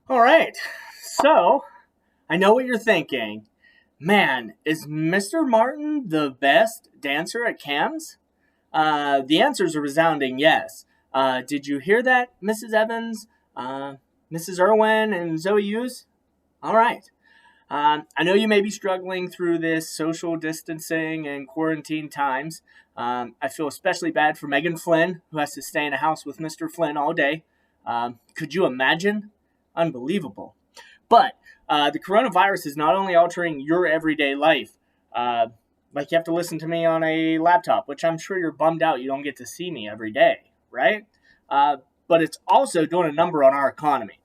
All right. So, I know what you're thinking. Man, is Mr. Martin the best dancer at CAMS? The answer is a resounding yes. Did you hear that, Mrs. Evans, uh, Mrs. Irwin, and Zoe Hughes? All right. I know you may be struggling through this social distancing and quarantine times. I feel especially bad for Megan Flynn, who has to stay in a house with Mr. Flynn all day. Could you imagine? Unbelievable. But the coronavirus is not only altering your everyday life, uh, like you have to listen to me on a laptop, which I'm sure you're bummed out you don't get to see me every day, right? But it's also doing a number on our economy.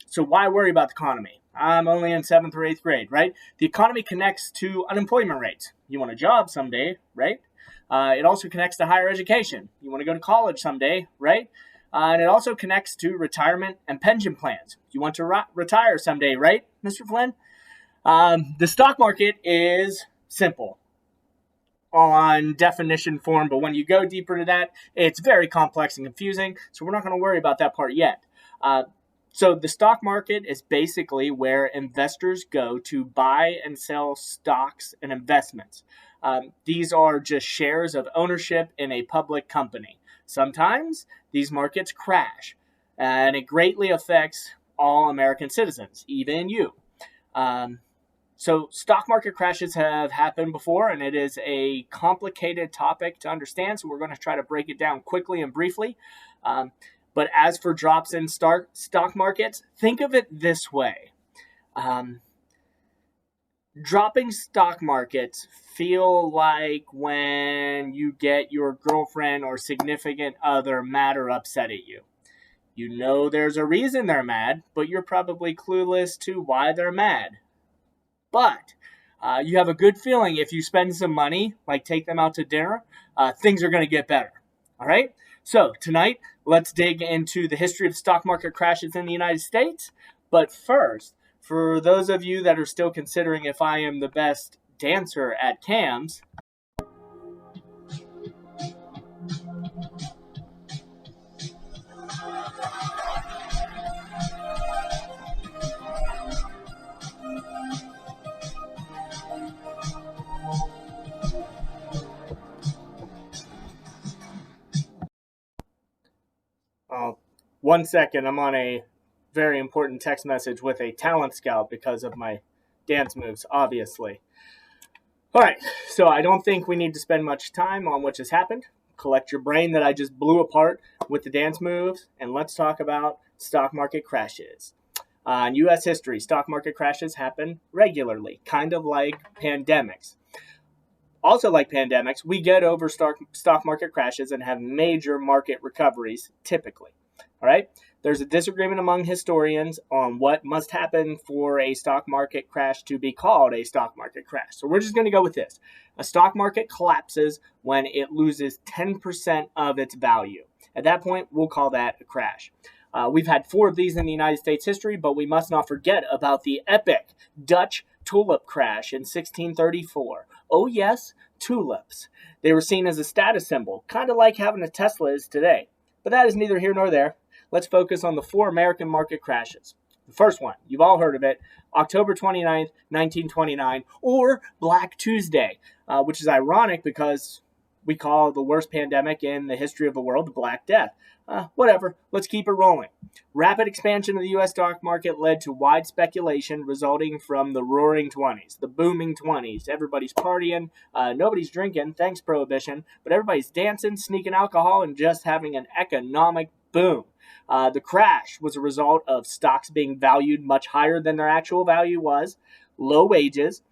So why worry about the economy? I'm only in seventh or eighth grade, right? The economy connects to unemployment rates. You want a job someday, right? It also connects to higher education. You want to go to college someday, right? And it also connects to retirement and pension plans. You want to retire someday, right, Mr. Flynn? The stock market is simple on definition form, but when you go deeper into that, it's very complex and confusing. So we're not going to worry about that part yet. So the stock market is basically where investors go to buy and sell stocks and investments. These are just shares of ownership in a public company. Sometimes these markets crash, and it greatly affects all American citizens, even you. So stock market crashes have happened before, and it is a complicated topic to understand. So we're going to try to break it down quickly and briefly. But as for drops in stock markets, think of it this way. Dropping stock markets feel like when you get your girlfriend or significant other mad or upset at you. You know there's a reason they're mad, but you're probably clueless to why they're mad. But you have a good feeling if you spend some money, like take them out to dinner, things are going to get better. All right? So tonight, let's dig into the history of stock market crashes in the United States. But first, for those of you that are still considering if I am the best dancer at CAMS, one second, I'm on a very important text message with a talent scout because of my dance moves, obviously. All right, so I don't think we need to spend much time on what just happened. Collect your brain that I just blew apart with the dance moves, and let's talk about stock market crashes. In U.S. history, stock market crashes happen regularly, kind of like pandemics. Also, like pandemics, we get over stock market crashes and have major market recoveries typically. All right. There's a disagreement among historians on what must happen for a stock market crash to be called a stock market crash. So we're just going to go with this. A stock market collapses when it loses 10% of its value. At that point, we'll call that a crash. We've had 4 of these in the United States history, but we must not forget about the epic Dutch tulip crash in 1634. Oh yes, tulips. They were seen as a status symbol, kind of like having a Tesla is today. But that is neither here nor there. Let's focus on the 4 American market crashes. The first one, you've all heard of it, October 29th, 1929, or Black Tuesday, which is ironic because we call the worst pandemic in the history of the world the Black Death. Whatever, let's keep it rolling. Rapid expansion of the U.S. stock market led to wide speculation resulting from the roaring 20s, the booming 20s. Everybody's partying, nobody's drinking, thanks Prohibition, but everybody's dancing, sneaking alcohol, and just having an economic boom. The crash was a result of stocks being valued much higher than their actual value was, low wages,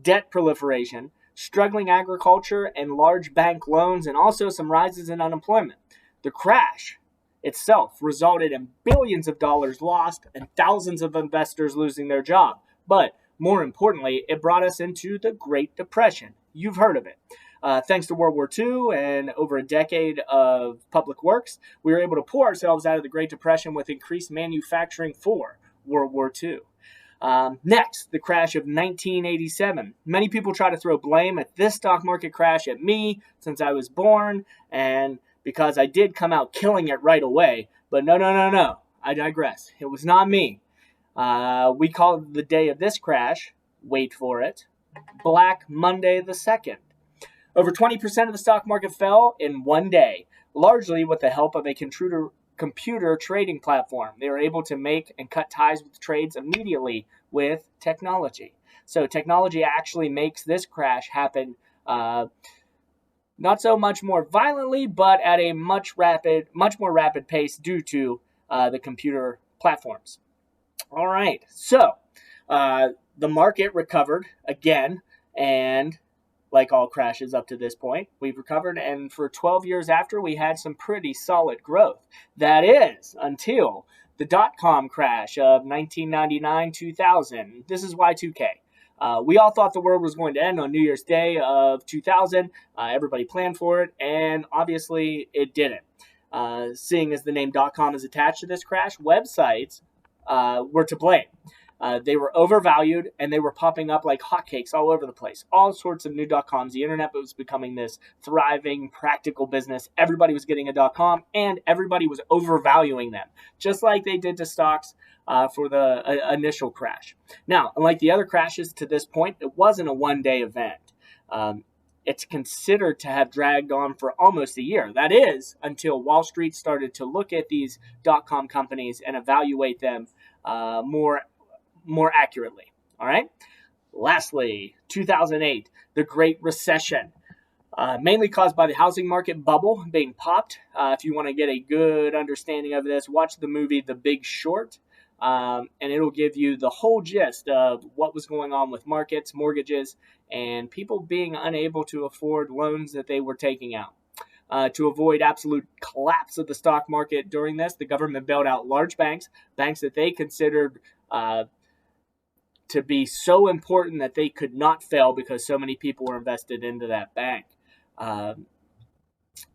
debt proliferation, struggling agriculture, and large bank loans, and also some rises in unemployment. The crash itself resulted in billions of dollars lost and thousands of investors losing their job. But more importantly, it brought us into the Great Depression. You've heard of it. Thanks to World War II and over a decade of public works, we were able to pull ourselves out of the Great Depression with increased manufacturing for World War II. Next, the crash of 1987. Many people try to throw blame at this stock market crash at me since I was born and because I did come out killing it right away. But no. I digress. It was not me. We call the day of this crash, wait for it, Black Monday the 2nd. Over 20% of the stock market fell in one day, largely with the help of a computer trading platform. They were able to make and cut ties with trades immediately with technology. So technology actually makes this crash happen not so much more violently, but at a much more rapid pace due to the computer platforms. All right, so the market recovered again, and like all crashes up to this point, we've recovered, and for 12 years after, we had some pretty solid growth. That is, until the dot-com crash of 1999-2000. This is Y2K. We all thought the world was going to end on New Year's Day of 2000. Everybody planned for it, and obviously it didn't. Seeing as the name .com is attached to this crash, websites were to blame. They were overvalued, and they were popping up like hotcakes all over the place. All sorts of new .coms. The internet was becoming this thriving, practical business. Everybody was getting a .com, and everybody was overvaluing them, just like they did to stocks for the initial crash. Now, unlike the other crashes to this point, it wasn't a one-day event. It's considered to have dragged on for almost a year. That is, until Wall Street started to look at these .com companies and evaluate them more accurately. All right. Lastly, 2008, the Great Recession, mainly caused by the housing market bubble being popped. If you want to get a good understanding of this, watch the movie The Big Short, and it'll give you the whole gist of what was going on with markets, mortgages, and people being unable to afford loans that they were taking out. To avoid absolute collapse of the stock market during this, the government bailed out large banks that they considered to be so important that they could not fail because so many people were invested into that bank.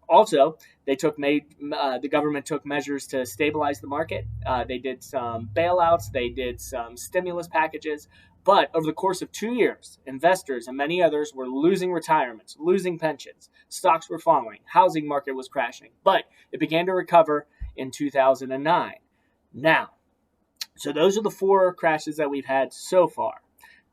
Also, the government took measures to stabilize the market. They did some bailouts, they did some stimulus packages, but over the course of 2 years, investors and many others were losing retirements, losing pensions, stocks were falling, housing market was crashing, but it began to recover in 2009. Now, so those are the 4 crashes that we've had so far.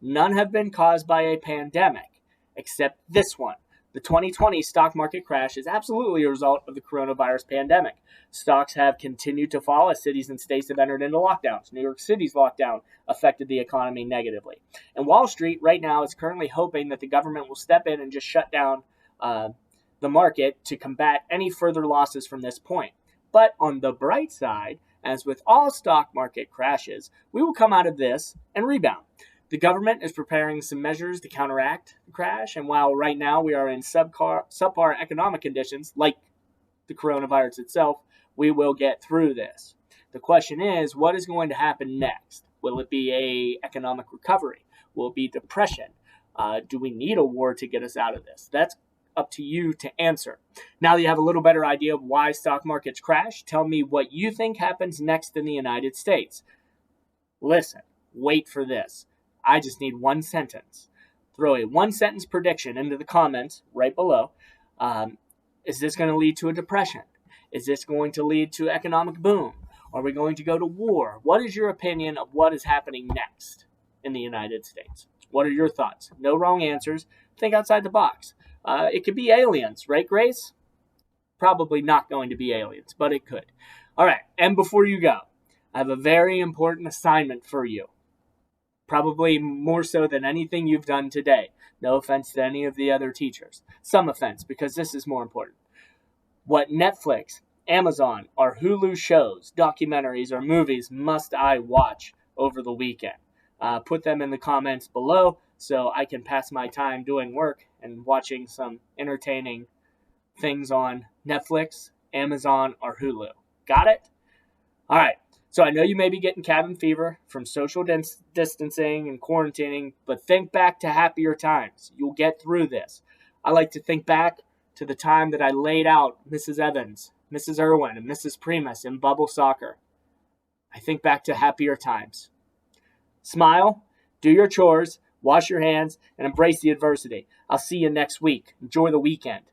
None have been caused by a pandemic, except this one. The 2020 stock market crash is absolutely a result of the coronavirus pandemic. Stocks have continued to fall as cities and states have entered into lockdowns. New York City's lockdown affected the economy negatively. And Wall Street right now is currently hoping that the government will step in and just shut down the market to combat any further losses from this point. But on the bright side, as with all stock market crashes, we will come out of this and rebound. The government is preparing some measures to counteract the crash, and while right now we are in subpar economic conditions, like the coronavirus itself, we will get through this. The question is, what is going to happen next? Will it be an economic recovery? Will it be depression? Do we need a war to get us out of this? That's up to you to answer. Now that you have a little better idea of why stock markets crash, tell me what you think happens next in the United States. Listen, wait for this. I just need one sentence. Throw a one-sentence prediction into the comments right below. Is this going to lead to a depression? Is this going to lead to economic boom? Are we going to go to war? What is your opinion of what is happening next in the United States? What are your thoughts? No wrong answers. Think outside the box. It could be aliens, right, Grace? Probably not going to be aliens, but it could. All right, and before you go, I have a very important assignment for you. Probably more so than anything you've done today. No offense to any of the other teachers. Some offense, because this is more important. What Netflix, Amazon, or Hulu shows, documentaries, or movies must I watch over the weekend? Put them in the comments below so I can pass my time doing work and watching some entertaining things on Netflix, Amazon, or Hulu. Got it? All right. So I know you may be getting cabin fever from social distancing and quarantining, but think back to happier times. You'll get through this. I like to think back to the time that I laid out Mrs. Evans, Mrs. Irwin, and Mrs. Primus in bubble soccer. I think back to happier times. Smile, do your chores, wash your hands, and embrace the adversity. I'll see you next week. Enjoy the weekend.